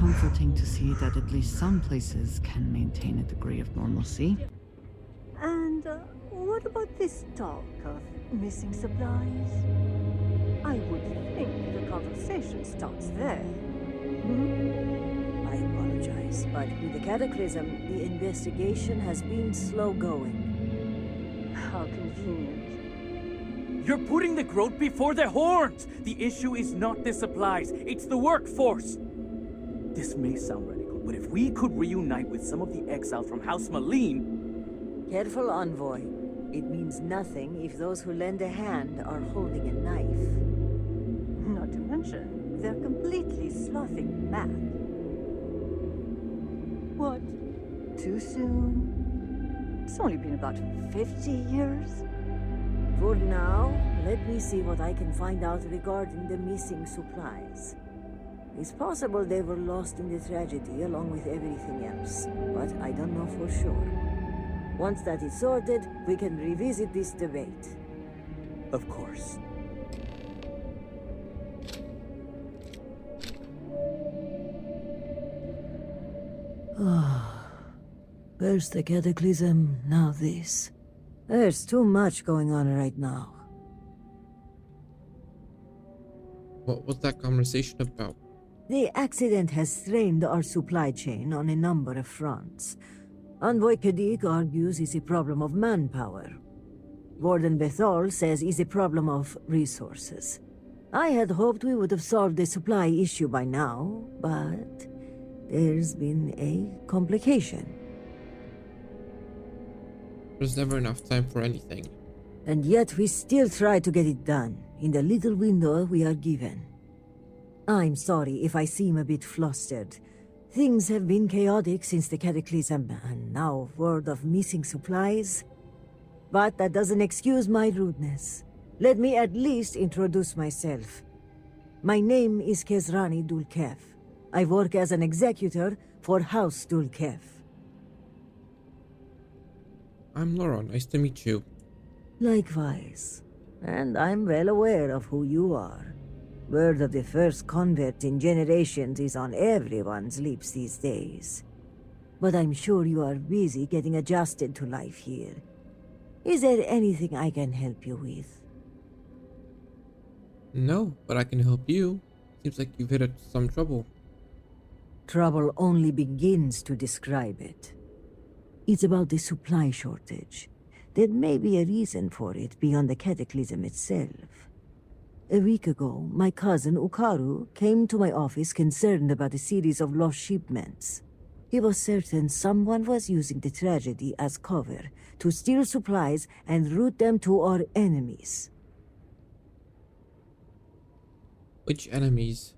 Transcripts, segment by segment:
comforting to see that at least some places can maintain a degree of normalcy. And what about this talk of missing supplies? I would think the conversation starts there. I apologize, but with the cataclysm, the investigation has been slow going. How convenient. You're putting the growth before the horns! The issue is not the supplies, it's the workforce! This may sound radical, but if we could reunite with some of the exiles from House Malene... Careful, Envoy. It means nothing if those who lend a hand are holding a knife. Not to mention, they're completely sloughing mad. What? Too soon? It's only been about 50 years. For now, let me see what I can find out regarding the missing supplies. It's possible they were lost in the tragedy along with everything else, but I don't know for sure. Once that is sorted, we can revisit this debate. Of course. First the cataclysm, now this. There's too much going on right now. What was that conversation about? The accident has strained our supply chain on a number of fronts. Envoy Kadik argues it's a problem of manpower. Warden Bethol says it's a problem of resources. I had hoped we would have solved the supply issue by now, but there's been a complication. There's never enough time for anything. And yet we still try to get it done, in the little window we are given. I'm sorry if I seem a bit flustered. Things have been chaotic since the cataclysm, and now word of missing supplies. But that doesn't excuse my rudeness. Let me at least introduce myself. My name is Kezrani Dulkev. I work as an executor for House Dulkev. I'm Laura, nice to meet you. Likewise. And I'm well aware of who you are. Word of the first convert in generations is on everyone's lips these days. But I'm sure you are busy getting adjusted to life here. Is there anything I can help you with? No, but I can help you. Seems like you've hit some trouble. Trouble only begins to describe it. It's about the supply shortage. There may be a reason for it beyond the cataclysm itself. A week ago, my cousin Ukaru came to my office concerned about a series of lost shipments. He was certain someone was using the tragedy as cover to steal supplies and route them to our enemies. Which enemies?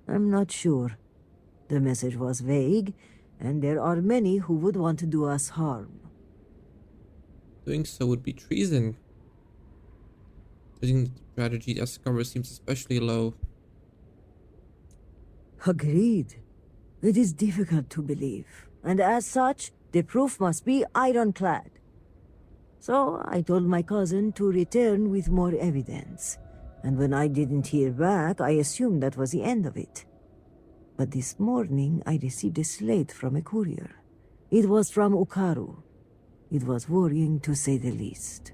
I'm not sure. The message was vague, and there are many who would want to do us harm. Doing so would be treason. Using the strategy as cover seems especially low. Agreed. It is difficult to believe, and as such, the proof must be ironclad. So I told my cousin to return with more evidence, and when I didn't hear back, I assumed that was the end of it. But this morning, I received a slate from a courier. It was from Ukaru. It was worrying, to say the least.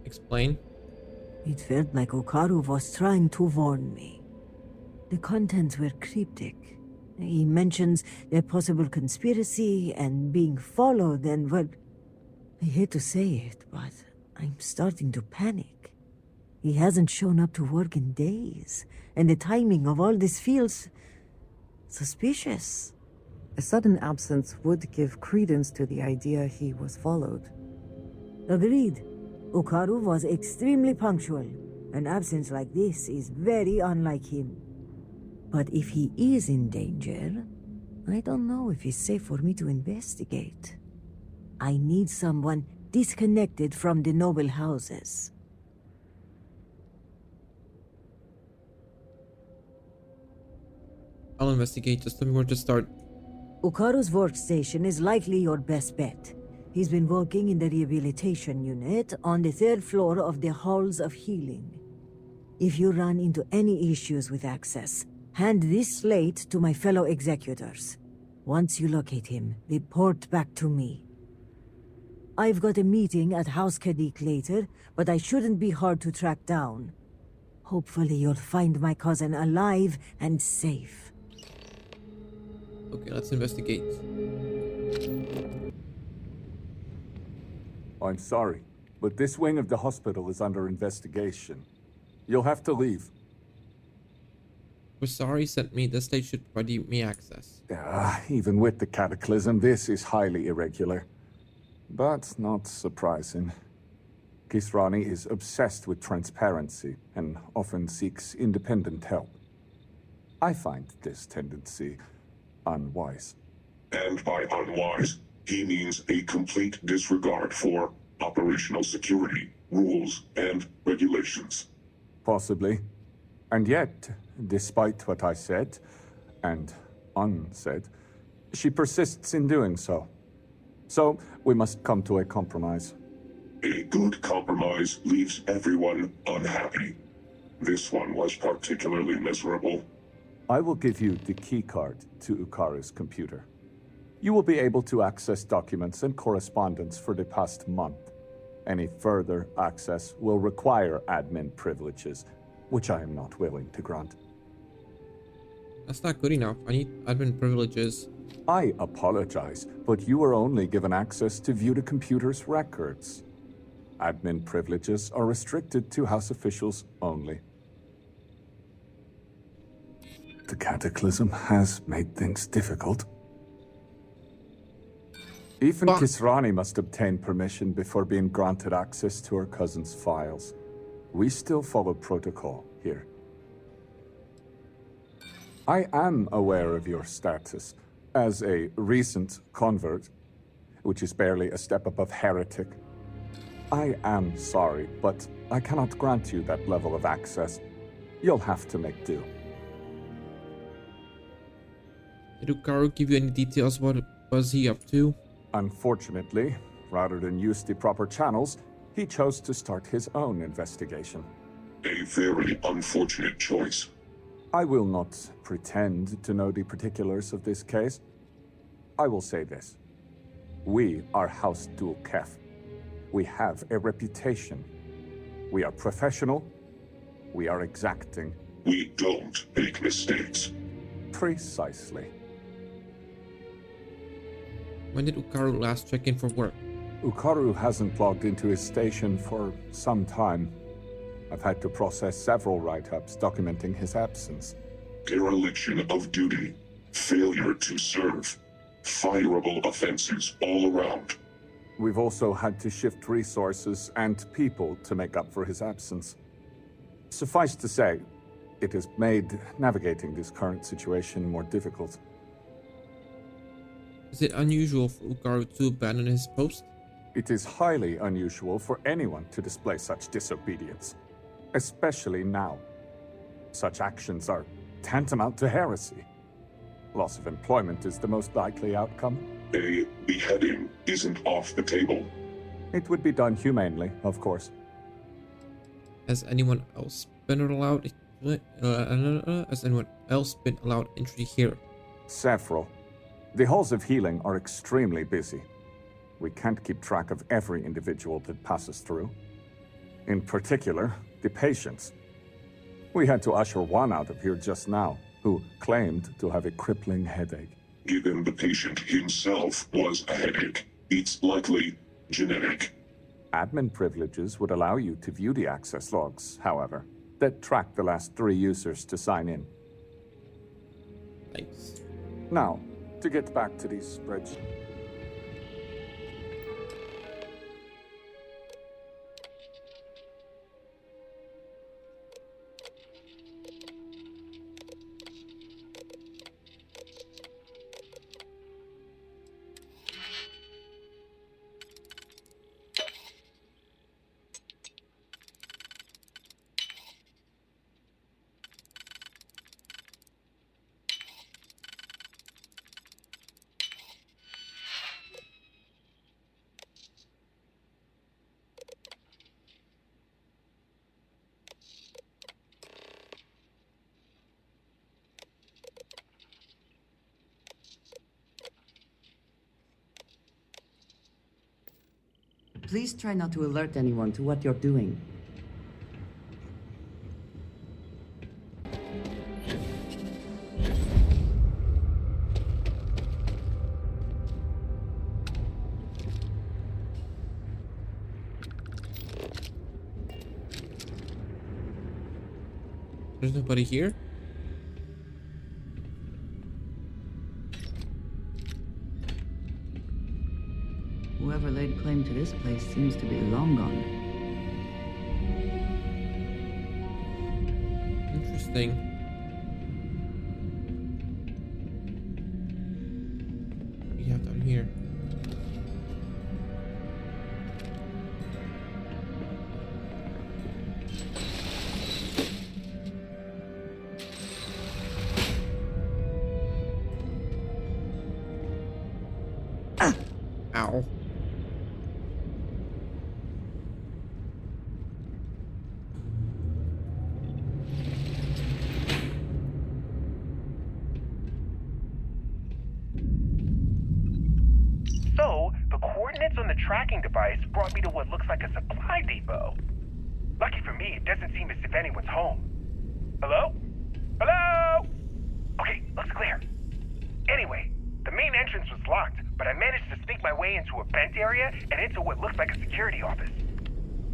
Explain. It felt like Ukaru was trying to warn me. The contents were cryptic. He mentions a possible conspiracy and being followed and, well, I hate to say it, but I'm starting to panic. He hasn't shown up to work in days, and the timing of all this feels suspicious. A sudden absence would give credence to the idea he was followed. Agreed. Ukaru was extremely punctual. An absence like this is very unlike him. But if he is in danger, I don't know if it's safe for me to investigate. I need someone disconnected from the noble houses. I'll investigate, just tell me where to start. Ukaru's workstation is likely your best bet. He's been working in the rehabilitation unit on the 3rd floor of the Halls of Healing. If you run into any issues with access, Hand this slate to my fellow executors. Once you locate him, report back to me. I've got a meeting at House Kadik later, but I shouldn't be hard to track down. Hopefully you'll find my cousin alive and safe. Okay, let's investigate. I'm sorry, but this wing of the hospital is under investigation. You'll have to leave. Vasari sent me the state should provide me access. Even with the cataclysm, this is highly irregular. But not surprising. Kisrani is obsessed with transparency and often seeks independent help. I find this tendency unwise. And by unwise, he means a complete disregard for operational security, rules, and regulations. Possibly. And yet, despite what I said, and unsaid, she persists in doing so. So, we must come to a compromise. A good compromise leaves everyone unhappy. This one was particularly miserable. I will give you the keycard to Ukaru's computer. You will be able to access documents and correspondence for the past month. Any further access will require admin privileges, which I am not willing to grant. That's not good enough. I need admin privileges. I apologize, but you were only given access to view the computer's records. Admin privileges are restricted to House officials only. The cataclysm has made things difficult. Even Fuck. Kisrani must obtain permission before being granted access to her cousin's files. We still follow protocol here. I am aware of your status as a recent convert, which is barely a step above heretic. I am sorry, but I cannot grant you that level of access. You'll have to make do. Did Ukaru give you any details? What was he up to? Unfortunately, rather than use the proper channels, he chose to start his own investigation. A very unfortunate choice. I will not pretend to know the particulars of this case. I will say this. We are House Dul Kef. We have a reputation. We are professional. We are exacting. We don't make mistakes. Precisely. When did Ukaru last check in for work? Ukaru hasn't logged into his station for some time. I've had to process several write-ups documenting his absence. Dereliction of duty. Failure to serve. Fireable offenses all around. We've also had to shift resources and people to make up for his absence. Suffice to say, it has made navigating this current situation more difficult. Is it unusual for Ukaru to abandon his post? It is highly unusual for anyone to display such disobedience, especially now. Such actions are tantamount to heresy. Loss of employment is the most likely outcome. A beheading isn't off the table. It would be done humanely, of course. Has anyone else been allowed? Has anyone else been allowed entry here? Several. The halls of healing are extremely busy. We can't keep track of every individual that passes through. In particular, the patients. We had to usher one out of here just now, who claimed to have a crippling headache. Given the patient himself was a headache, it's likely genetic. Admin privileges would allow you to view the access logs, however, that track the last 3 users to sign in. Thanks. Now, to get back to these spreadsheets. Please try not to alert anyone to what you're doing. There's nobody here. Whoever laid claim to this place seems to be long gone. Interesting. What do you have down here? Ow. So, the coordinates on the tracking device brought me to what looks like a supply depot. Lucky for me, it doesn't seem as if anyone's home. Hello? Hello? Okay, looks clear. Anyway, the main entrance was locked, but I managed to sneak my way into a vent area and into what looks like a security office.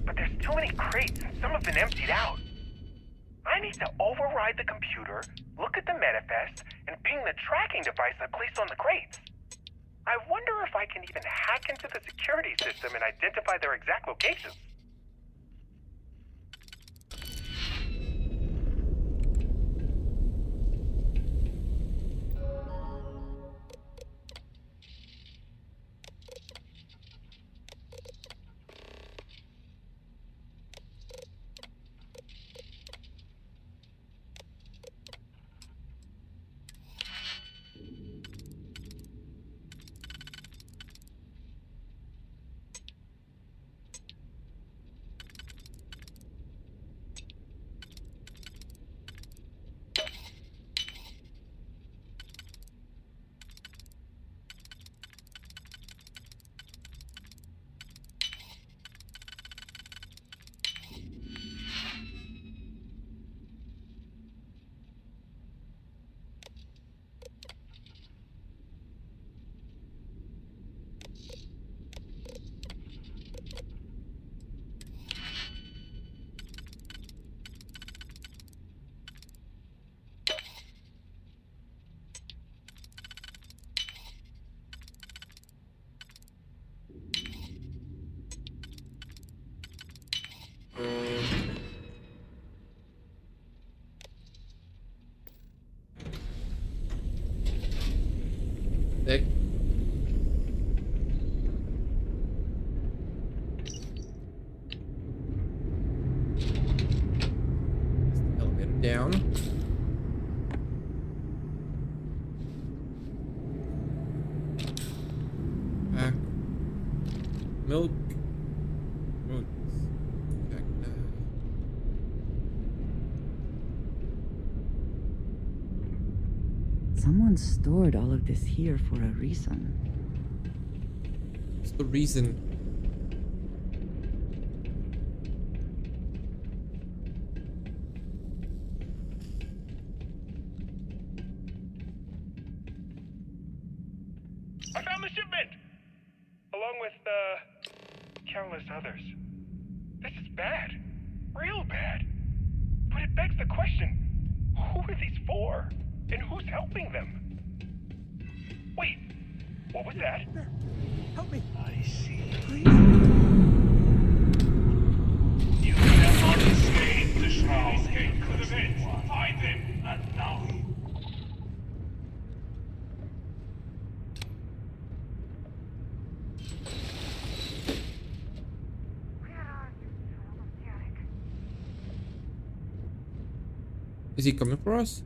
But there's too many crates and some have been emptied out. I need to override the computer, look at the manifest, and ping the tracking device I placed on the crates. I wonder if I can even hack into the security system and identify their exact locations. Sick. Elevator down. Back. Milk. Roots. Cacti. Someone stored all of this here for a reason. What's the reason? I found the shipment! Along with, countless others. This is bad. Real bad. But it begs the question, who are these for? And who's helping them? Wait, what was that? Help me! I see. You cannot escape the shroud. Escape to the vent. Find them, and now. Is he coming for us?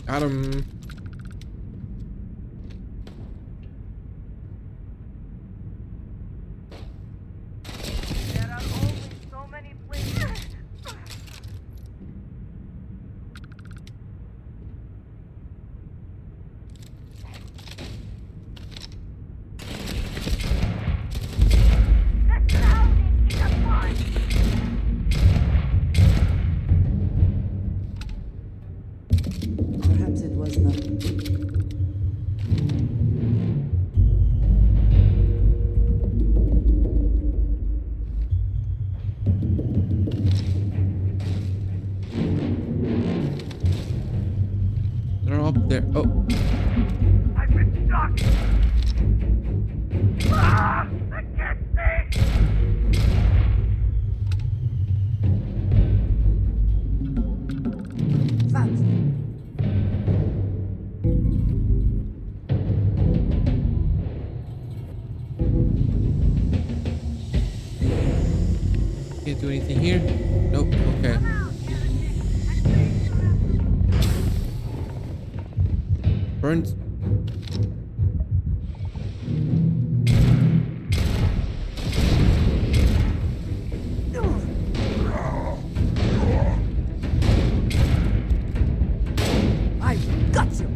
Got him. do anything here? Nope. Okay. Burns. I've got you!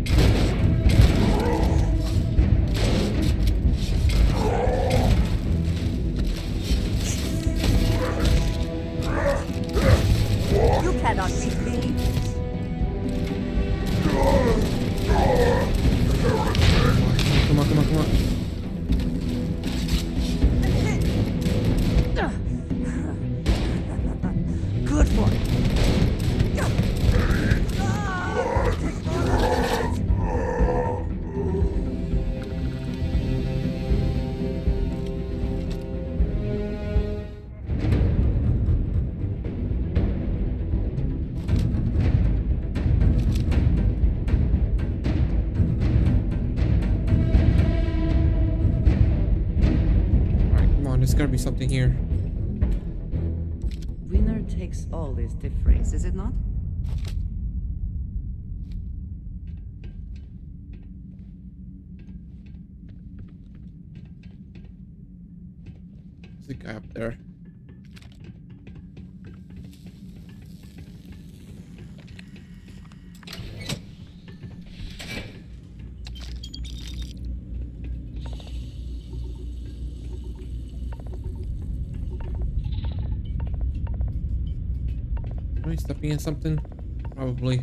You cannot beat me! Come on, come on, come on. Good for you! Alright, come on. There's gotta be something here. Winner takes all is the phrase, is it not? There's a guy up there. Am I stepping in something? Probably.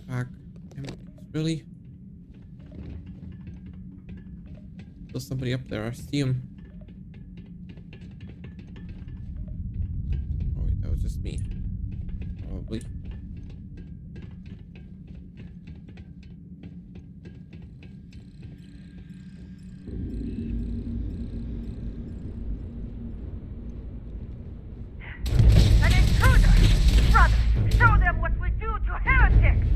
Back. Really? There's somebody up there. I see him. Oh wait, that was just me. Probably. An intruder! Brother, show them what we do to heretics!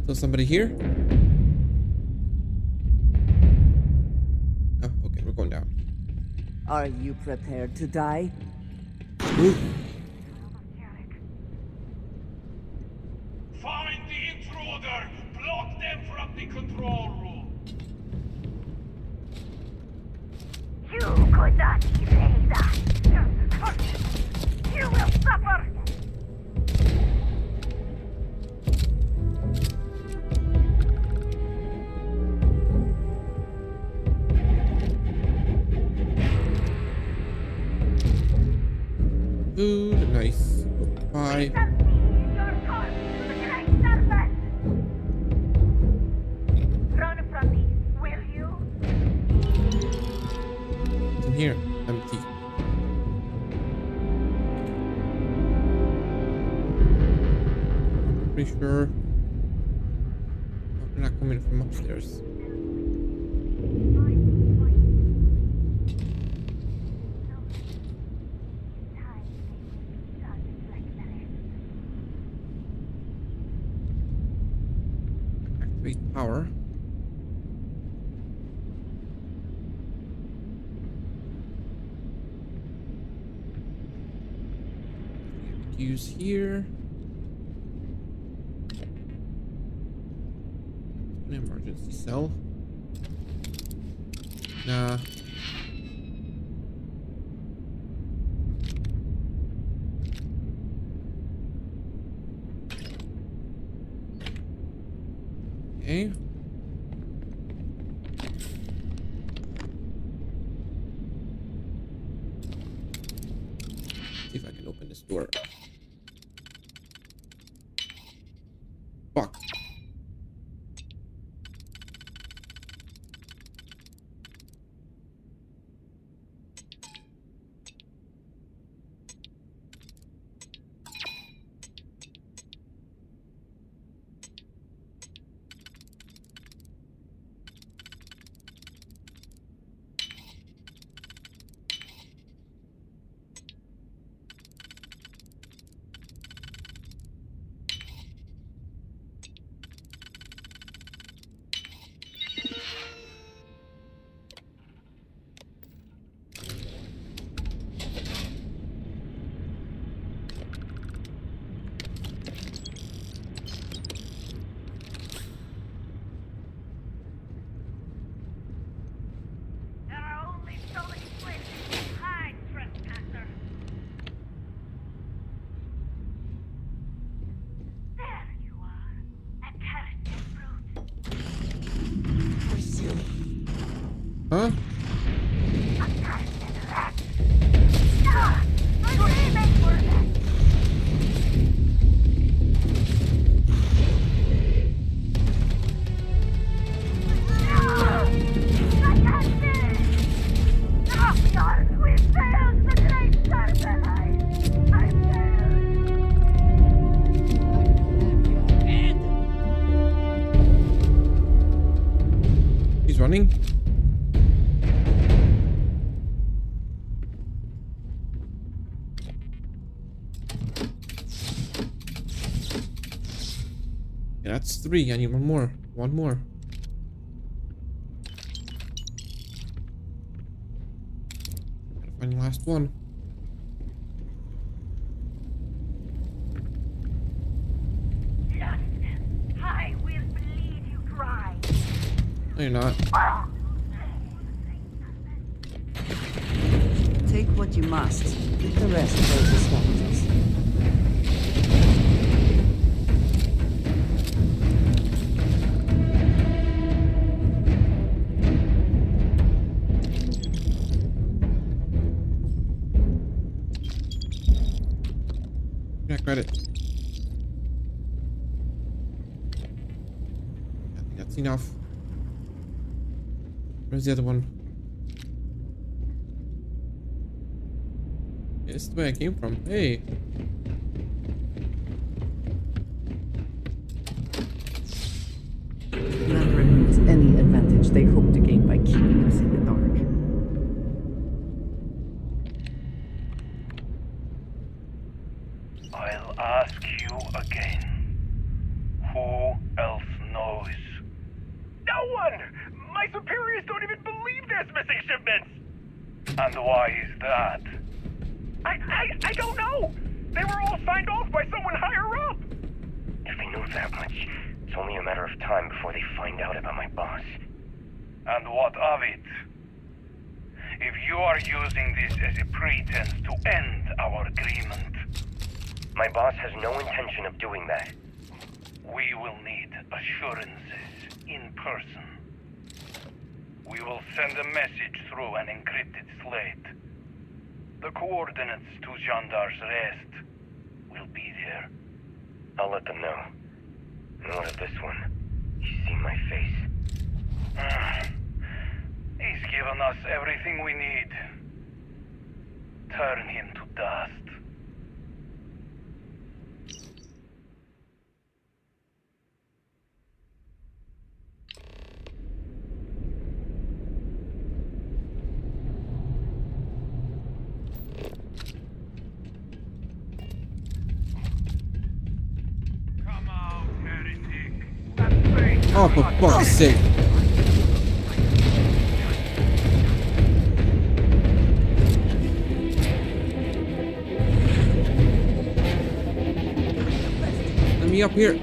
So somebody here? Oh, okay, we're going down. Are you prepared to die? Find the intruder! Block them from the control room! You could not evade us! You will suffer! Food, nice. Bye. Run from me, will you? What's in here? Empty. I'm pretty sure. Oh, they're not coming from upstairs. Activate power. Use here. An emergency cell. Nah. Okay. See if I can open this door. Fuck. Huh? He's running. Yeah, that's 3. I need one more. One more. Gotta find the last one. I will bleed you dry. No, you're not. Take what you must. The rest goes to savages. Yeah, credit. I think that's enough. Where's the other one? Yeah, this is the way I came from. Hey. That removes any advantage they hope to gain by keeping us in the dark. I'll ask you again. Who else knows? No one! My superiors don't even believe there's missing shipments! And why is that? I don't know! They were all signed off by someone higher up! If they knew that much, it's only a matter of time before they find out about my boss. And what of it? If you are using this as a pretense to end our agreement, My boss has no intention of doing that. we will need assurances in person. We will send a message through an encrypted slate. The coordinates to Gendar's rest will be there. I'll let them know. And what of this one? He's seen my face. He's given us everything we need. Turn him to dust. Come out, heretic. Oh, for fuck's sake. Let me up here.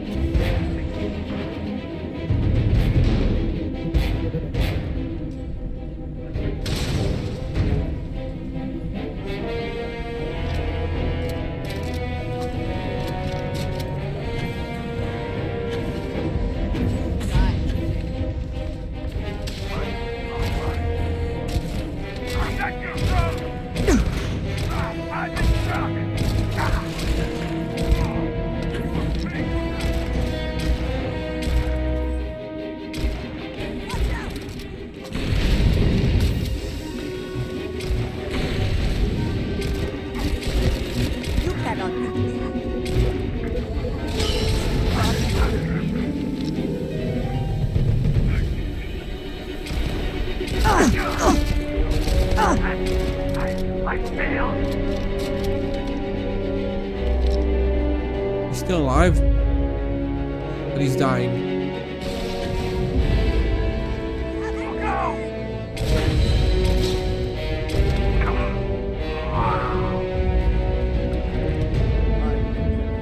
You cannot beat me. I failed. He's still alive, but he's dying.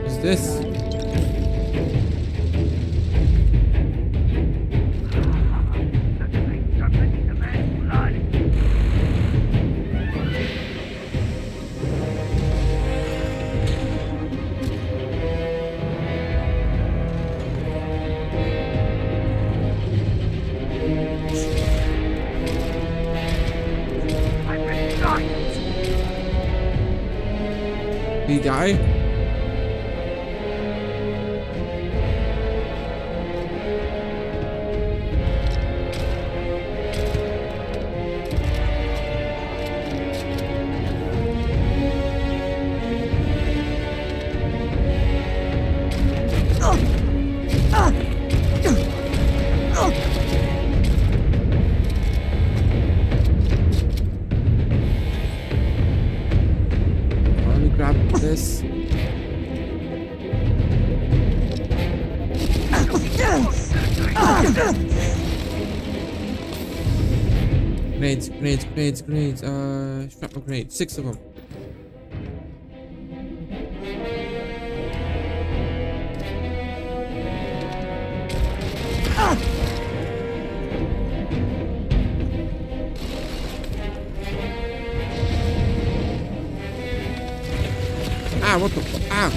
What's this? Did he die? Let me grab this. Grenades. Shrapnel grenades. 6 of them. Ah, what the fuck? Ah!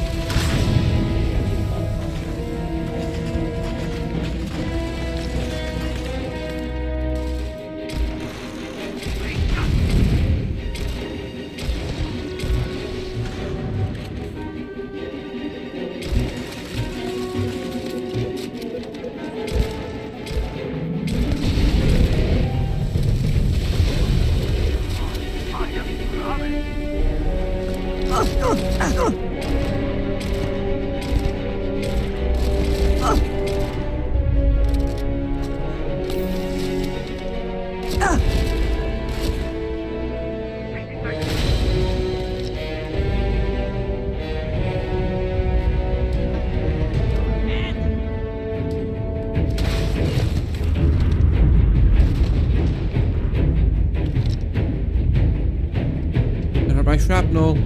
By shrapnel.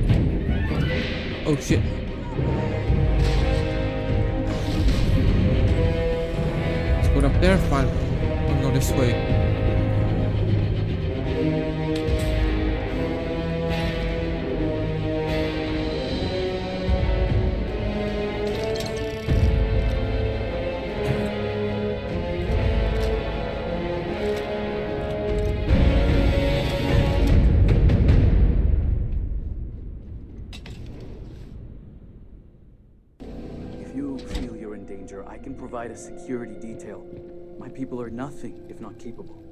Oh shit. Let's go up there. Fine. I'll go this way. I can provide a security detail. My people are nothing if not capable.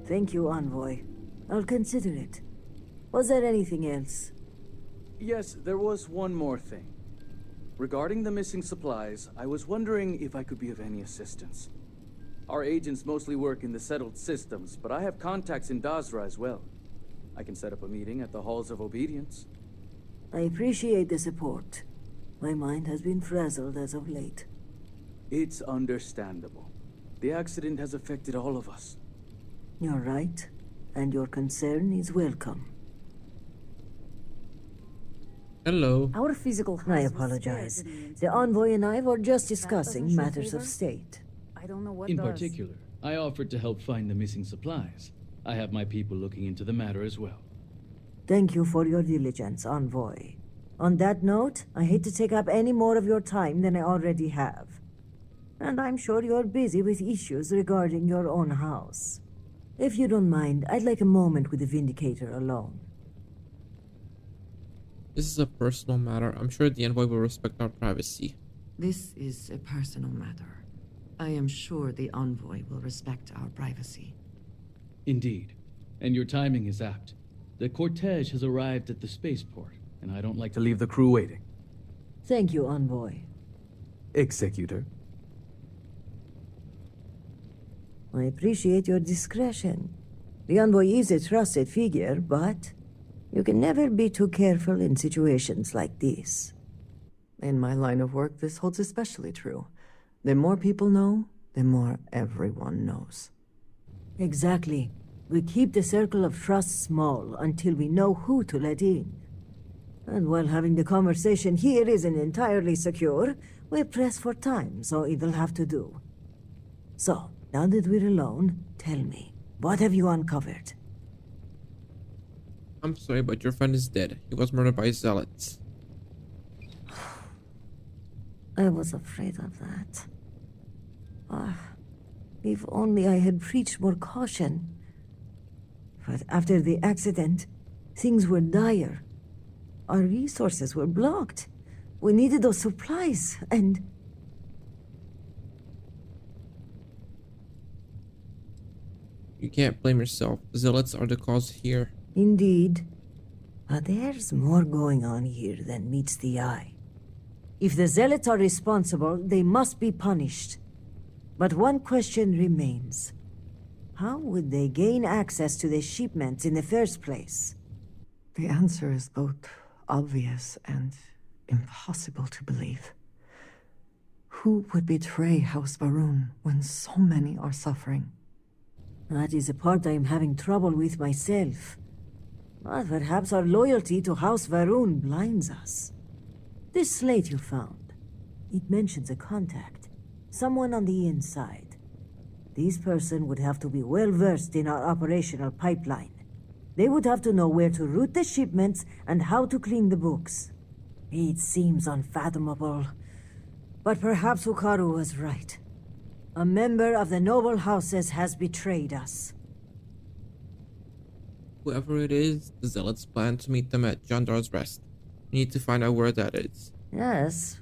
Thank you, Envoy. I'll consider it. Was there anything else? Yes, there was one more thing. Regarding the missing supplies, I was wondering if I could be of any assistance. Our agents mostly work in the settled systems, but I have contacts in Dazra as well. I can set up a meeting at the Halls of Obedience. I appreciate the support. My mind has been frazzled as of late. It's understandable. The accident has affected all of us. You're right, and your concern is welcome. Hello. Our physical I apologize. The Envoy and I were just discussing matters of state. I don't know what In does. particular, I offered to help find the missing supplies. I have my people looking into the matter as well. Thank you for your diligence, Envoy. On that note, I hate to take up any more of your time than I already have. And I'm sure you're busy with issues regarding your own house. If you don't mind, I'd like a moment with the Vindicator alone. This is a personal matter. I'm sure the Envoy will respect our privacy. This is a personal matter. I am sure the Envoy will respect our privacy. Indeed. And your timing is apt. The cortege has arrived at the spaceport, and I don't like To leave the crew waiting. Thank you, Envoy. Executor. I appreciate your discretion. The Envoy is a trusted figure, but you can never be too careful in situations like this. In my line of work, this holds especially true. The more people know, the more everyone knows. Exactly. We keep the circle of trust small until we know who to let in. And while having the conversation here isn't entirely secure, we're pressed for time, so it'll have to do. So, now that we're alone, tell me, what have you uncovered? I'm sorry, but your friend is dead. He was murdered by zealots. I was afraid of that. If only I had preached more caution. But after the accident, things were dire. Our resources were blocked. We needed those supplies, and... You can't blame yourself. The zealots are the cause here. Indeed. But there's more going on here than meets the eye. If the zealots are responsible, they must be punished. But one question remains. How would they gain access to the shipments in the first place? The answer is both obvious and impossible to believe. Who would betray House Varun when so many are suffering? That is a part I am having trouble with myself. But perhaps our loyalty to House Varun blinds us. This slate you found, it mentions a contact. Someone on the inside. This person would have to be well versed in our operational pipeline. They would have to know where to route the shipments and how to clean the books. It seems unfathomable. But perhaps Hukaru was right. A member of the noble houses has betrayed us. Whoever it is, the zealots plan to meet them at Jandar's Rest. We need to find out where that is. Yes,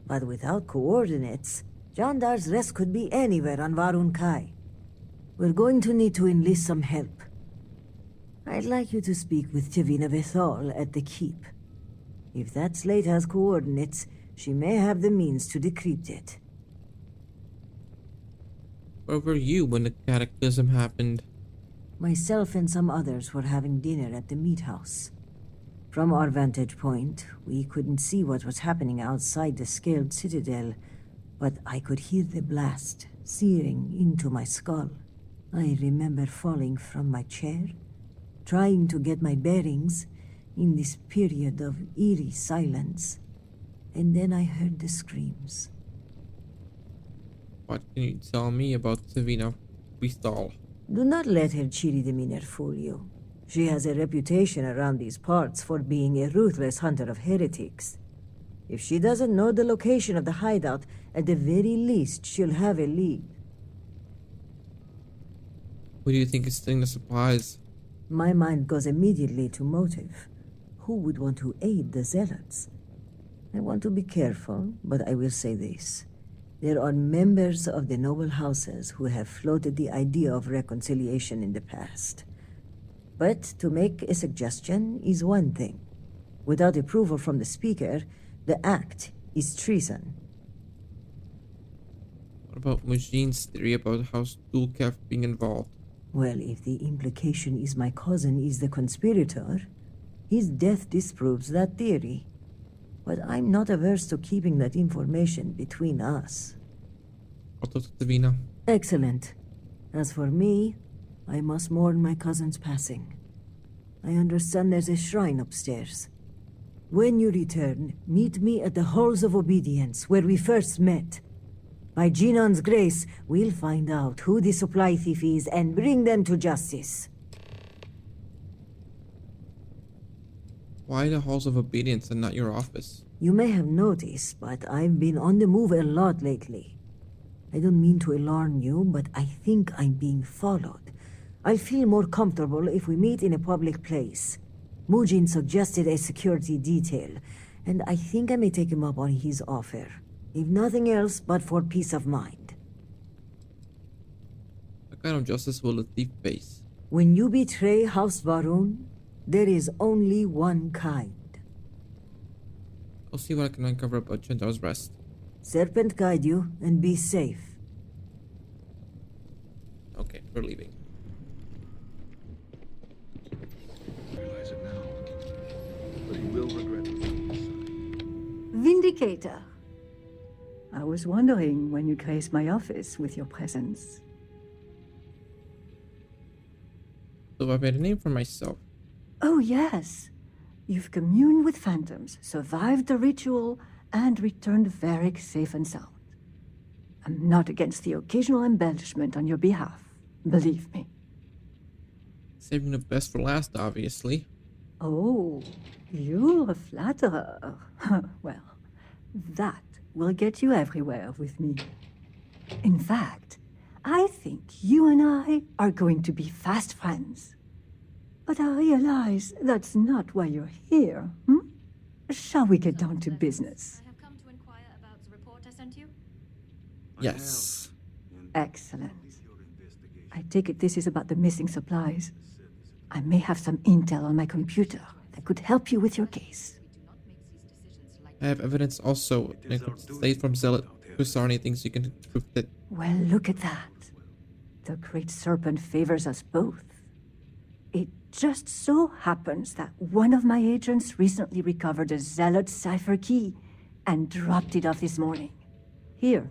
but without coordinates, Jandar's Rest could be anywhere on Varun Kai. We're going to need to enlist some help. I'd like you to speak with Tivina Bethal at the keep. If that slate has coordinates, she may have the means to decrypt it. Where were you when the cataclysm happened? Myself and some others were having dinner at the meat house. From our vantage point, we couldn't see what was happening outside the scaled citadel, but I could hear the blast searing into my skull. I remember falling from my chair, trying to get my bearings in this period of eerie silence, and then I heard the screams. What can you tell me about Tivina Bethal? Do not let her cheery demeanor fool you. She has a reputation around these parts for being a ruthless hunter of heretics. If she doesn't know the location of the hideout, at the very least, she'll have a lead. Who do you think is stealing the supplies? My mind goes immediately to motive. Who would want to aid the zealots? I want to be careful, but I will say this. There are members of the noble houses who have floated the idea of reconciliation in the past. But to make a suggestion is one thing. Without approval from the speaker, the act is treason. What about Mujine's theory about House Dulkef being involved? Well, if the implication is my cousin is the conspirator, his death disproves that theory. But I'm not averse to keeping that information between us. I'll talk to Tivina. Excellent. As for me, I must mourn my cousin's passing. I understand there's a shrine upstairs. When you return, meet me at the Halls of Obedience, where we first met. By Jinon's grace, we'll find out who the supply thief is and bring them to justice. Why the Halls of Obedience and not your office? You may have noticed, but I've been on the move a lot lately. I don't mean to alarm you, but I think I'm being followed. I'll feel more comfortable if we meet in a public place. Mujin suggested a security detail, and I think I may take him up on his offer. If nothing else, but for peace of mind. What kind of justice will the thief face? When you betray House Varun, there is only one kind. I'll see what I can uncover about Jandar's Rest. Serpent guide you, and be safe. Okay, we're leaving. Realize it now, but he will regret it. Vindicator. I was wondering when you graced my office with your presence. So I made a name for myself. Oh, yes. You've communed with phantoms, survived the ritual, and returned Varric safe and sound. I'm not against the occasional embellishment on your behalf, believe me. Saving the best for last, obviously. Oh, you're a flatterer. Well, that will get you everywhere with me. In fact, I think you and I are going to be fast friends. But I realize that's not why you're here, Shall we get down to business? I have come to inquire about the report I sent you. Yes. Excellent. I take it this is about the missing supplies. I may have some intel on my computer that could help you with your case. I have evidence also laid from Zealot who saw anything so you can prove that. Well, look at that. The Great Serpent favors us both. It just so happens that one of my agents recently recovered a Zealot cipher key and dropped it off this morning. Here,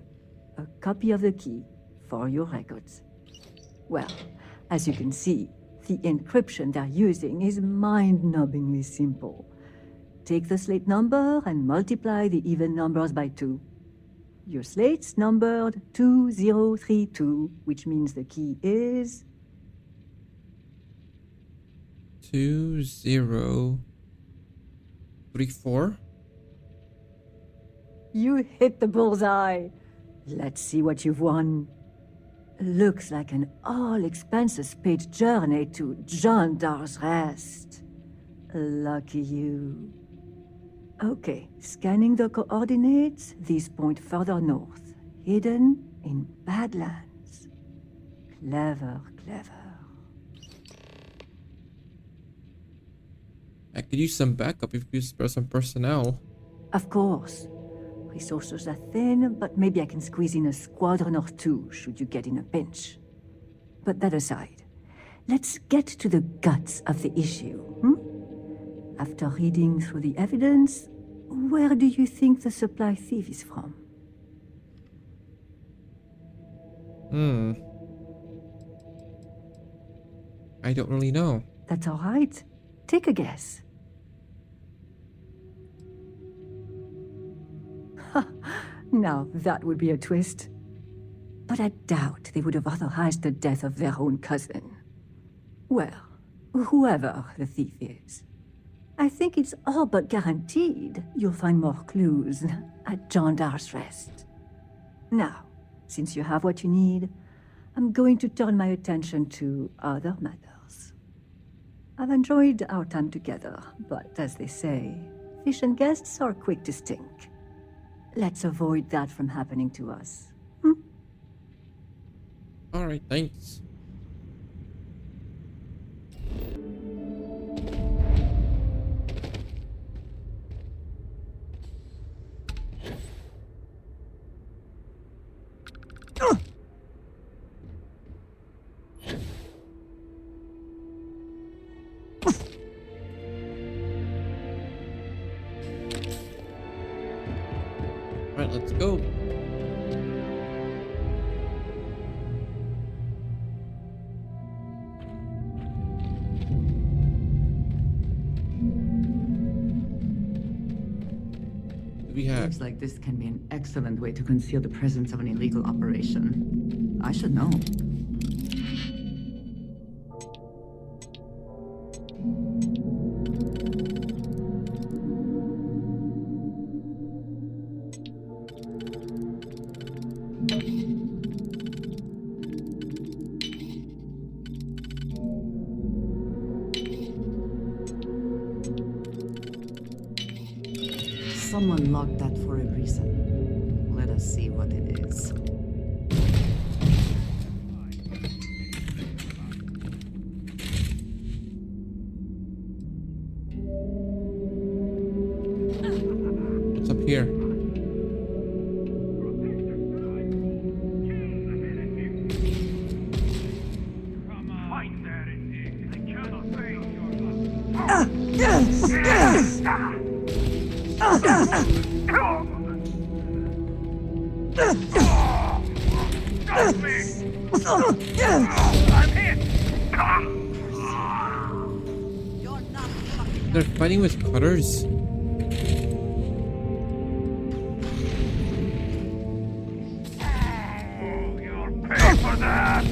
a copy of the key for your records. Well, as you can see, the encryption they're using is mind-numbingly simple. Take the slate number and multiply the even numbers by 2. Your slate's numbered 2032, which means the key is 2034. You hit the bullseye. Let's see what you've won. Looks like an all-expenses-paid journey to John Dar's Rest. Lucky you. Okay, scanning the coordinates, these point further north, hidden in Badlands. Clever, clever. I could use some backup if you spare some personnel. Of course. Resources are thin, but maybe I can squeeze in a squadron or 2 should you get in a pinch. But that aside, let's get to the guts of the issue, After reading through the evidence, where do you think the supply thief is from? I don't really know. That's all right. Take a guess. Now, that would be a twist. But I doubt they would have authorized the death of their own cousin. Well, whoever the thief is. I think it's all but guaranteed you'll find more clues at John Dar's Rest. Now, since you have what you need, I'm going to turn my attention to other matters. I've enjoyed our time together, but as they say, fish and guests are quick to stink. Let's avoid that from happening to us. Alright, thanks. Alright, let's go. We have. Looks like this can be an excellent way to conceal the presence of an illegal operation. I should know. Someone logged that for a reason. Let us see what it is. What's up here? They're fighting with cutters? You'll pay for that!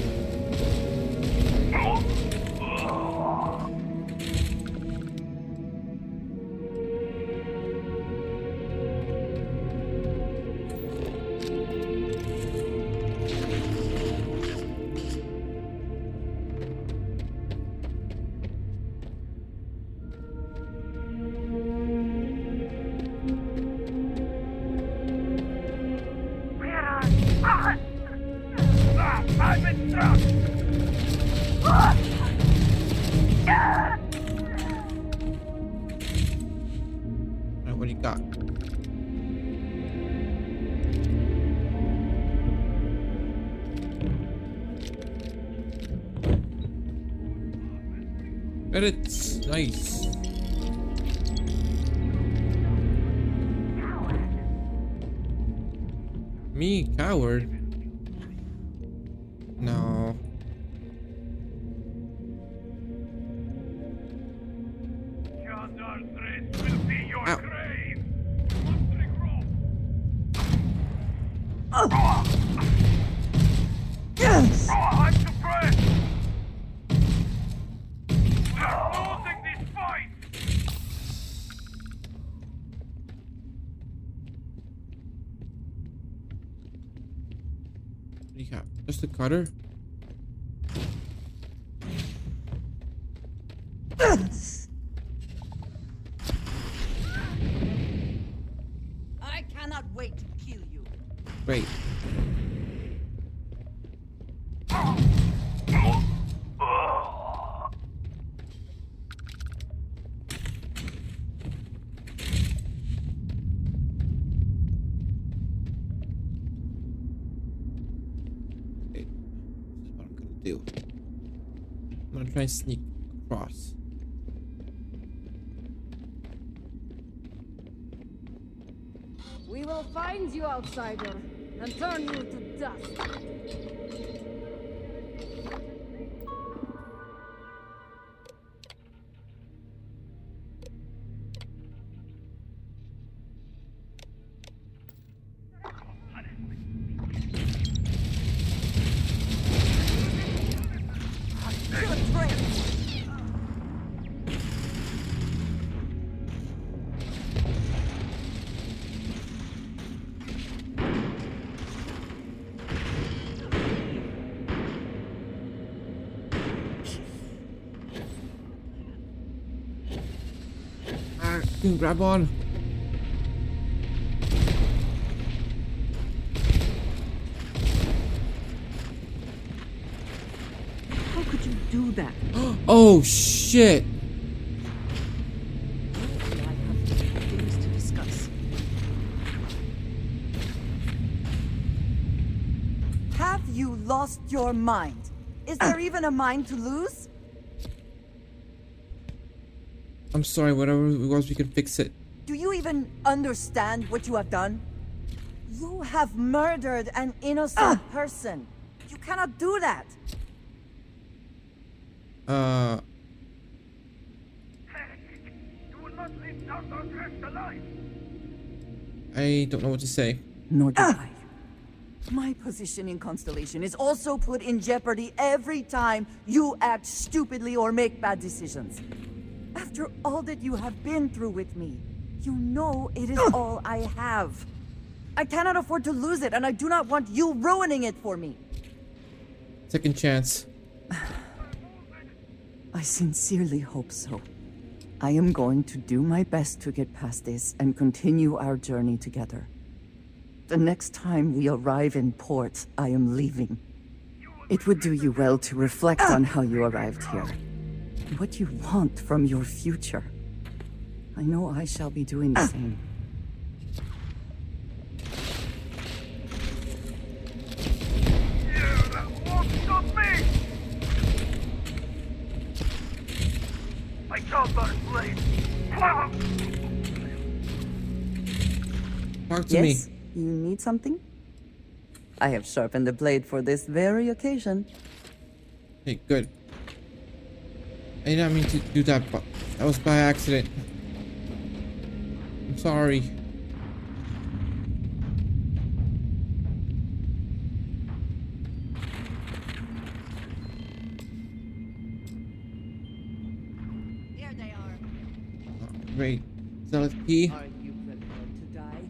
What do you got? Credits. Nice. Me, coward? No. Ow. Yes! I'm suppressed! We're losing this fight! What do you have? Just a cutter? I cannot wait to kill you. Great. I'm gonna try and sneak across. We will find you, outsider, and turn you to dust. You can grab on. How could you do that? Oh shit! I have things to discuss. Have you lost your mind? Is there even a mind to lose? I'm sorry, whatever it was, we can fix it. Do you even understand what you have done? You have murdered an innocent person. You cannot do that. You will not leave Tartarus alive! I don't know what to say. Nor do I. My position in Constellation is also put in jeopardy every time you act stupidly or make bad decisions. After all that you have been through with me, you know it is all I have. I cannot afford to lose it, and I do not want you ruining it for me. Second chance. I sincerely hope so. I am going to do my best to get past this and continue our journey together. The next time we arrive in port, I am leaving. It would do you well to reflect on how you arrived here. What you want from your future. I know I shall be doing the same. Won't stop me! My Tartarus blade! Talk to Yes, you need something? I have sharpened the blade for this very occasion. Okay, good. I did not mean to do that, but that was by accident. I'm sorry. Here they are. Oh, great. Zealot key. Are you prepared to die?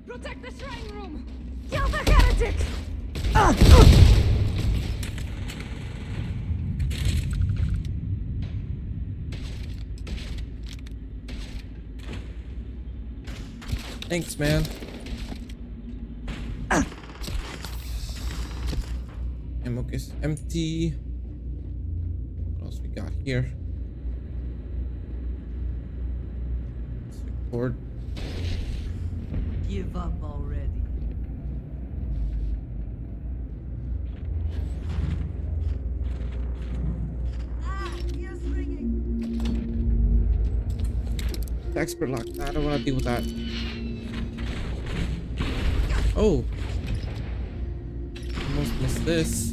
Protect the shrine room! Kill the heretic! Ah! Thanks, man. Ammo is empty. What else we got here? Support. Give up already. Expert lock. I don't want to deal with that. Oh. Almost missed this.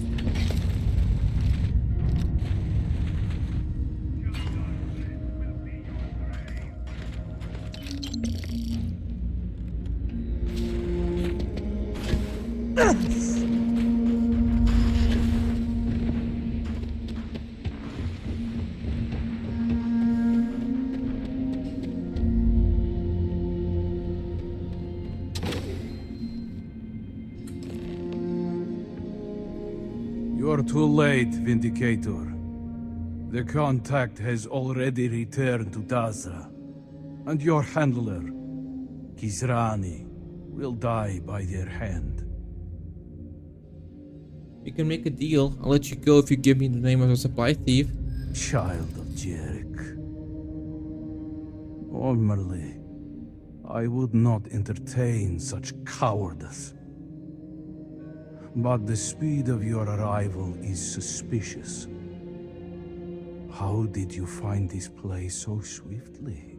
You're too late, Vindicator. The contact has already returned to Dazra, and your handler, Kizrani, will die by their hand. We can make a deal. I'll let you go if you give me the name of a supply thief. Child of Jerick. Normally, I would not entertain such cowardice. But the speed of your arrival is suspicious. How did you find this place so swiftly?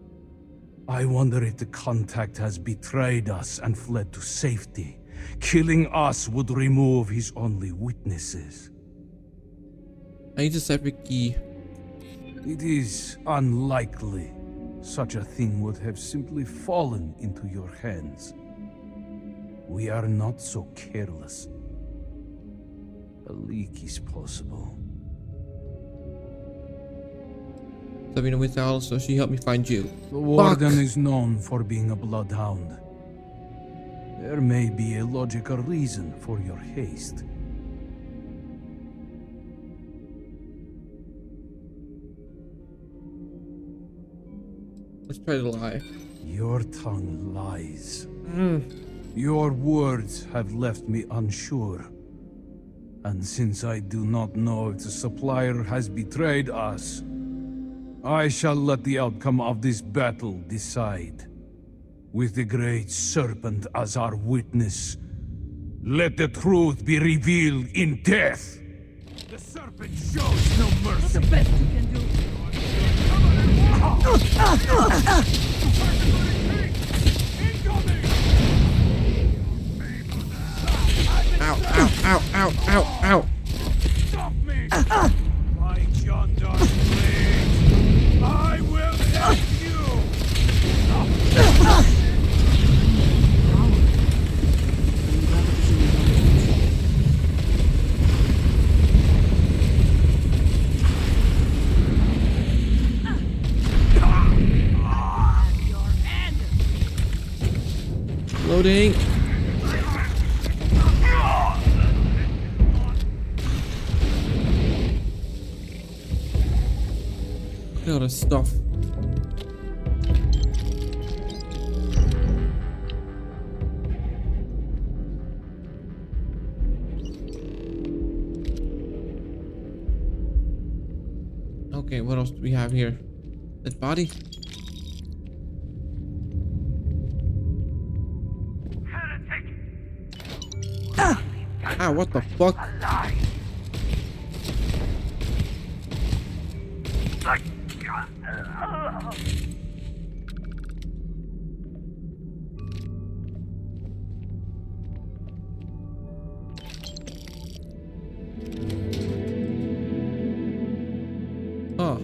I wonder if the contact has betrayed us and fled to safety. Killing us would remove his only witnesses. I need a separate key. It is unlikely such a thing would have simply fallen into your hands. We are not so careless. A leak is possible. Sabina Wittal, so she helped me find you. The Warden is known for being a bloodhound. There may be a logical reason for your haste. Let's try to lie. Your tongue lies. Your words have left me unsure. And since I do not know if the supplier has betrayed us, I shall let the outcome of this battle decide. With the Great Serpent as our witness, let the truth be revealed in death! The Serpent shows no mercy! The best you can do! Ow, ow, ow, ow, ow, ow. Stop me! By John Dark's blade, I will end you! Loading. Look at all this stuff. Okay, what else do we have here? That body? Ah, what the fuck? Huh.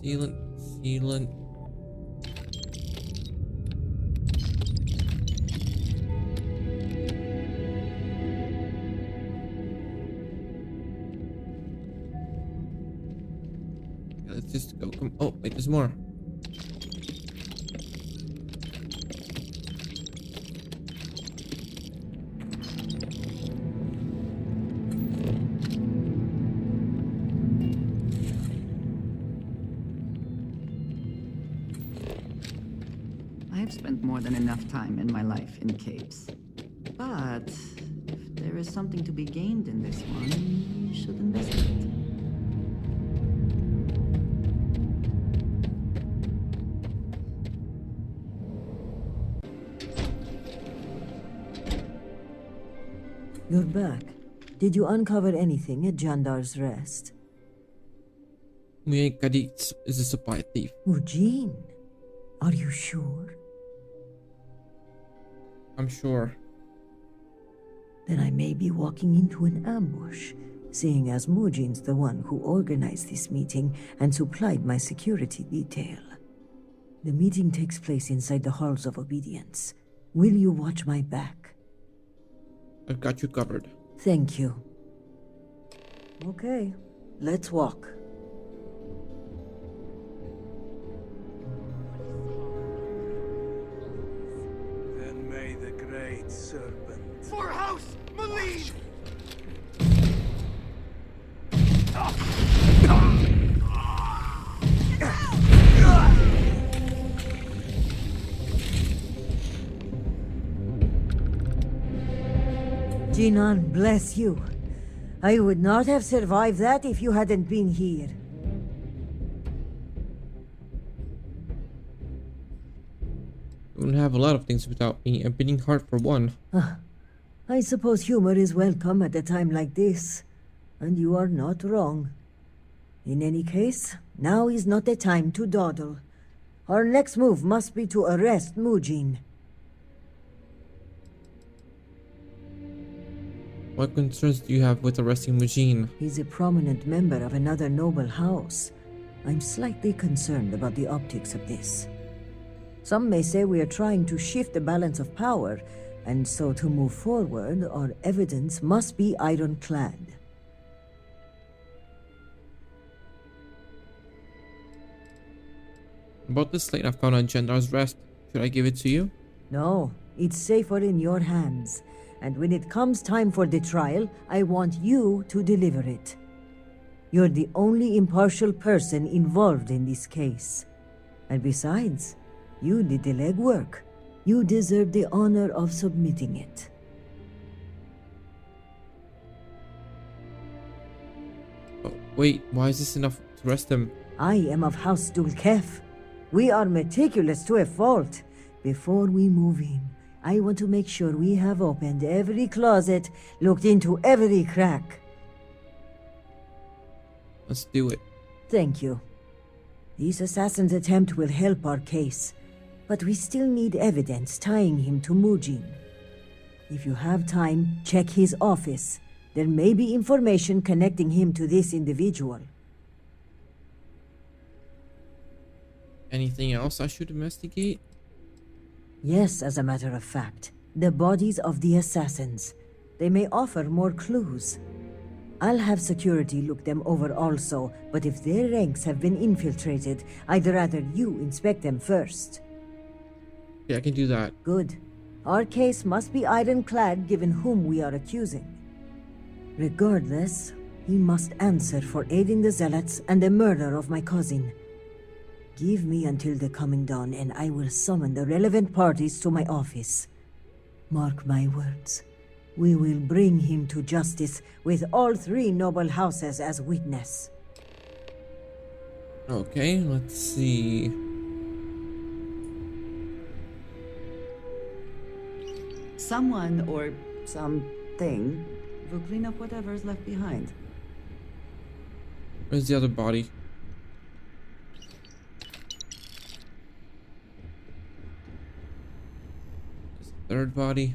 Sealant. Let's just go. Come. Oh, wait, there's more. spent more than enough time in my life in capes. But if there is something to be gained in this one, we should investigate. You're back. Did you uncover anything at Jandar's Rest? Kadi is a supply thief. Eugene, are you sure? I'm sure. Then I may be walking into an ambush, seeing as Mujine's the one who organized this meeting and supplied my security detail. The meeting takes place inside the Halls of Obedience. Will you watch my back? I've got you covered. Thank you. Okay, let's walk. Then may the great serpent... For House Malene! Jinan, bless you. I would not have survived that if you hadn't been here. You wouldn't have a lot of things without me. A beating heart for one. I suppose humor is welcome at a time like this, and you are not wrong. In any case, now is not the time to dawdle. Our next move must be to arrest Mujin. What concerns do you have with arresting Mujin? He's a prominent member of another noble house. I'm slightly concerned about the optics of this. Some may say we are trying to shift the balance of power, and so to move forward, our evidence must be ironclad. About the slate I found on Jandar's Rest. Should I give it to you? No, it's safer in your hands. And when it comes time for the trial, I want you to deliver it. You're the only impartial person involved in this case. And besides, you did the legwork. You deserve the honor of submitting it. Oh, wait, why is this enough to arrest him? I am of House Dulkef. We are meticulous to a fault. Before we move in, I want to make sure we have opened every closet, looked into every crack. Let's do it. Thank you. This assassin's attempt will help our case, but we still need evidence tying him to Mujin. If you have time, check his office. There may be information connecting him to this individual. Anything else I should investigate? Yes, as a matter of fact. The bodies of the assassins. They may offer more clues. I'll have security look them over also, but if their ranks have been infiltrated, I'd rather you inspect them first. Yeah, I can do that. Good. Our case must be ironclad given whom we are accusing. Regardless, he must answer for aiding the Zealots and the murder of my cousin. Give me until the coming dawn and I will summon the relevant parties to my office. Mark my words. We will bring him to justice with all three noble houses as witness. Okay, let's see. Someone or something will clean up whatever is left behind. Where's the other body? There's the third body.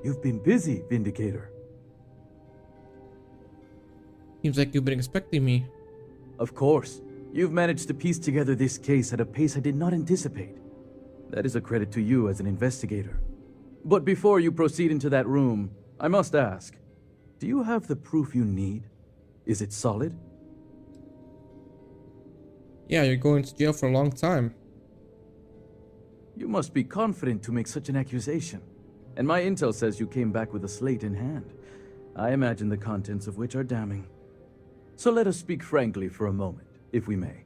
You've been busy, Vindicator. Seems like you've been expecting me. Of course. You've managed to piece together this case at a pace I did not anticipate. That is a credit to you as an investigator. But before you proceed into that room, I must ask, do you have the proof you need? Is it solid? Yeah, you're going to jail for a long time. You must be confident to make such an accusation. And my intel says you came back with a slate in hand. I imagine the contents of which are damning. So let us speak frankly for a moment, if we may.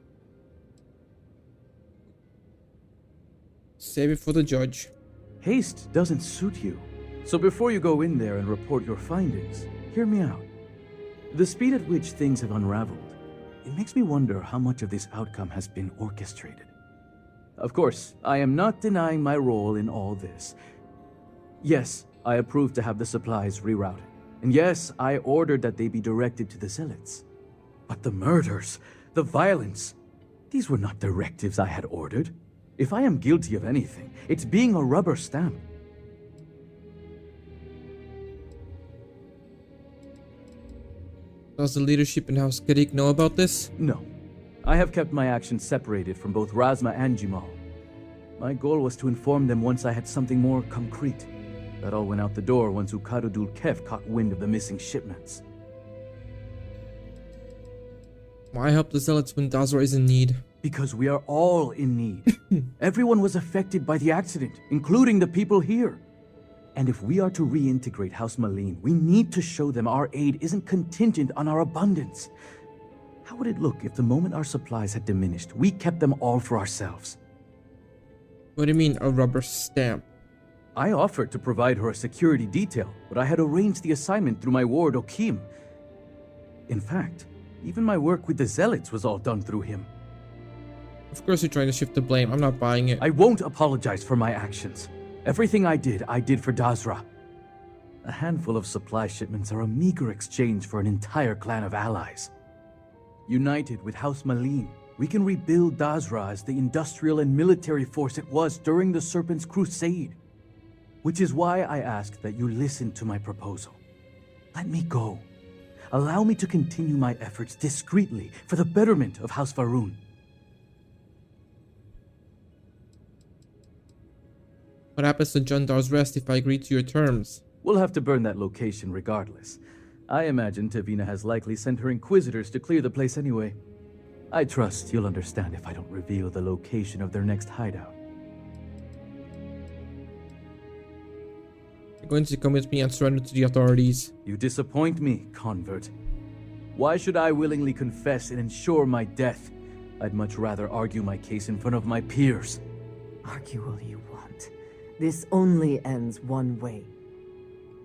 Save it for the judge. Haste doesn't suit you. So before you go in there and report your findings, hear me out. The speed at which things have unraveled, it makes me wonder how much of this outcome has been orchestrated. Of course, I am not denying my role in all this. Yes, I approved to have the supplies rerouted. And yes, I ordered that they be directed to the Zealots. But the murders, the violence, these were not directives I had ordered. If I am guilty of anything, it's being a rubber stamp. Does the leadership in House Kadik know about this? No. I have kept my actions separated from both Razma and Jimal. My goal was to inform them once I had something more concrete. That all went out the door once Ukadudul Kef caught wind of the missing shipments. Why help the Zealots when Dazra is in need? Because we are all in need. Everyone was affected by the accident, including the people here. And if we are to reintegrate House Malin, we need to show them our aid isn't contingent on our abundance. How would it look if the moment our supplies had diminished, we kept them all for ourselves? What do you mean, a rubber stamp? I offered to provide her a security detail, but I had arranged the assignment through my ward Okim. In fact, even my work with the Zealots was all done through him. Of course you're trying to shift the blame. I'm not buying it. I won't apologize for my actions. Everything I did for Dazra. A handful of supply shipments are a meager exchange for an entire clan of allies. United with House Malin, we can rebuild Dazra as the industrial and military force it was during the Serpent's Crusade. Which is why I ask that you listen to my proposal. Let me go. Allow me to continue my efforts discreetly for the betterment of House Varun. What happens to Jundar's rest if I agree to your terms? We'll have to burn that location regardless. I imagine Tavina has likely sent her inquisitors to clear the place anyway. I trust you'll understand if I don't reveal the location of their next hideout. You're going to come with me and surrender to the authorities. You disappoint me, convert. Why should I willingly confess and ensure my death? I'd much rather argue my case in front of my peers. Argue all you want. This only ends one way.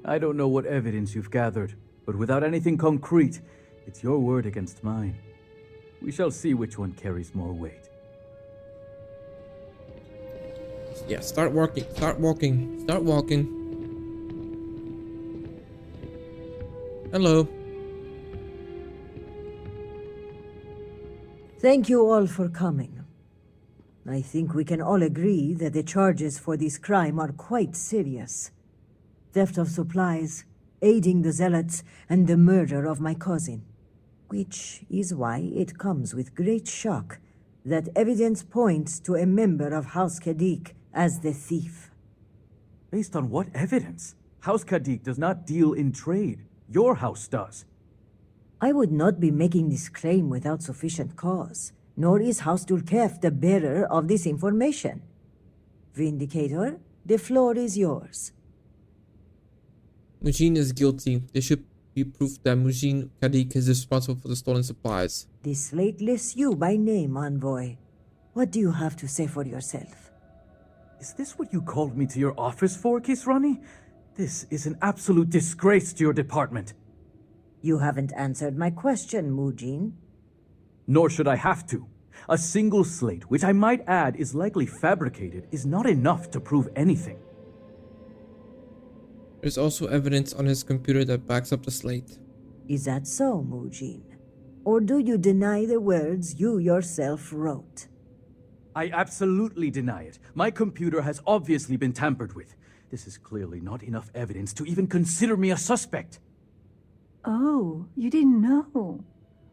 I don't know what evidence you've gathered, but without anything concrete, it's your word against mine. We shall see which one carries more weight. Yeah, start walking. Start walking. Start walking. Hello. Thank you all for coming. I think we can all agree that the charges for this crime are quite serious. Theft of supplies, aiding the Zealots, and the murder of my cousin. Which is why it comes with great shock that evidence points to a member of House Kadik as the thief. Based on what evidence? House Kadik does not deal in trade. Your house does. I would not be making this claim without sufficient cause, nor is House Dulkef the bearer of this information. Vindicator, the floor is yours. Mujin is guilty. There should be proof that Mujin Kadik is responsible for the stolen supplies. This slate lists you by name, Envoy. What do you have to say for yourself? Is this what you called me to your office for, Kisrani? This is an absolute disgrace to your department. You haven't answered my question, Mujin. Nor should I have to. A single slate, which I might add is likely fabricated, is not enough to prove anything. There's also evidence on his computer that backs up the slate. Is that so, Mujin? Or do you deny the words you yourself wrote? I absolutely deny it. My computer has obviously been tampered with. This is clearly not enough evidence to even consider me a suspect. Oh, you didn't know?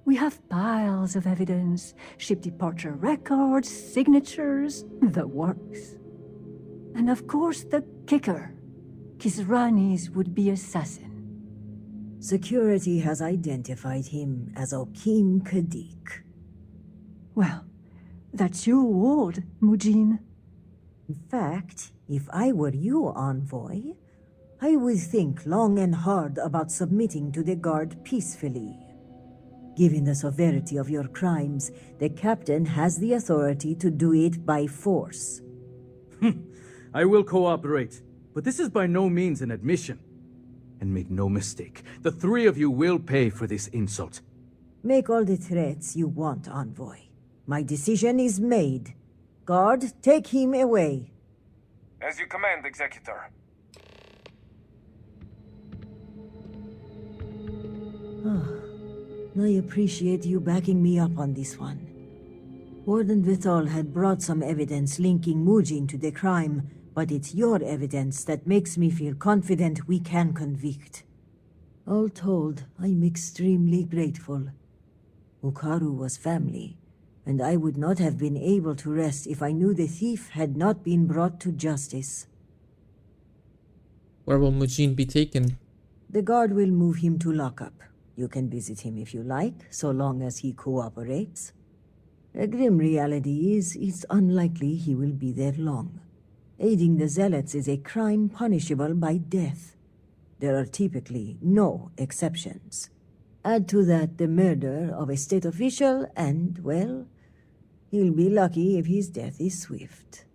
We have piles of evidence, ship departure records, signatures, the works. And of course the kicker, Kisrani's would-be assassin. Security has identified him as Okim Kadik. Well, that's your ward, Mujin. In fact, if I were you, Envoy, I would think long and hard about submitting to the Guard peacefully. Given the severity of your crimes, the Captain has the authority to do it by force. I will cooperate, but this is by no means an admission. And make no mistake, the three of you will pay for this insult. Make all the threats you want, Envoy. My decision is made. Guard, take him away. As you command, Executor. I appreciate you backing me up on this one. Warden Vithal had brought some evidence linking Mujin to the crime, but it's your evidence that makes me feel confident we can convict. All told, I'm extremely grateful. Ukaru was family, and I would not have been able to rest if I knew the thief had not been brought to justice. Where will Mujin be taken? The Guard will move him to lockup. You can visit him if you like, so long as he cooperates. A grim reality is, it's unlikely he will be there long. Aiding the Zealots is a crime punishable by death. There are typically no exceptions. Add to that the murder of a state official and, well, he'll be lucky if his death is swift.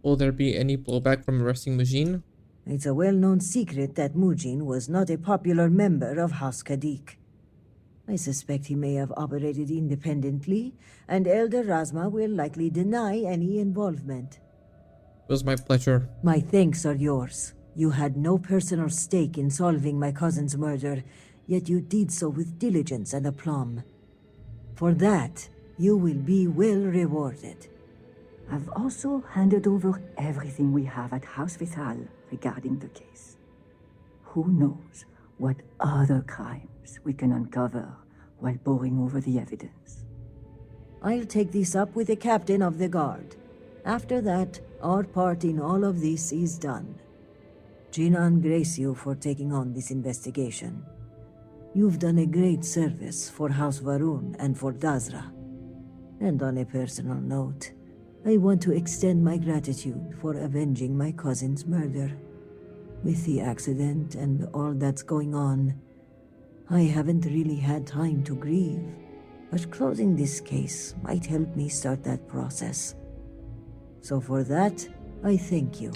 Will there be any blowback from arresting Mujin? It's a well-known secret that Mujin was not a popular member of House Kadik. I suspect he may have operated independently, and Elder Razma will likely deny any involvement. It was my pleasure. My thanks are yours. You had no personal stake in solving my cousin's murder, yet you did so with diligence and aplomb. For that, you will be well rewarded. I've also handed over everything we have at House Vithal regarding the case. Who knows what other crimes we can uncover while poring over the evidence. I'll take this up with the Captain of the Guard. After that, our part in all of this is done. Jinan grace you for taking on this investigation. You've done a great service for House Varun and for Dazra. And on a personal note, I want to extend my gratitude for avenging my cousin's murder. With the accident and all that's going on, I haven't really had time to grieve, but closing this case might help me start that process. So for that, I thank you.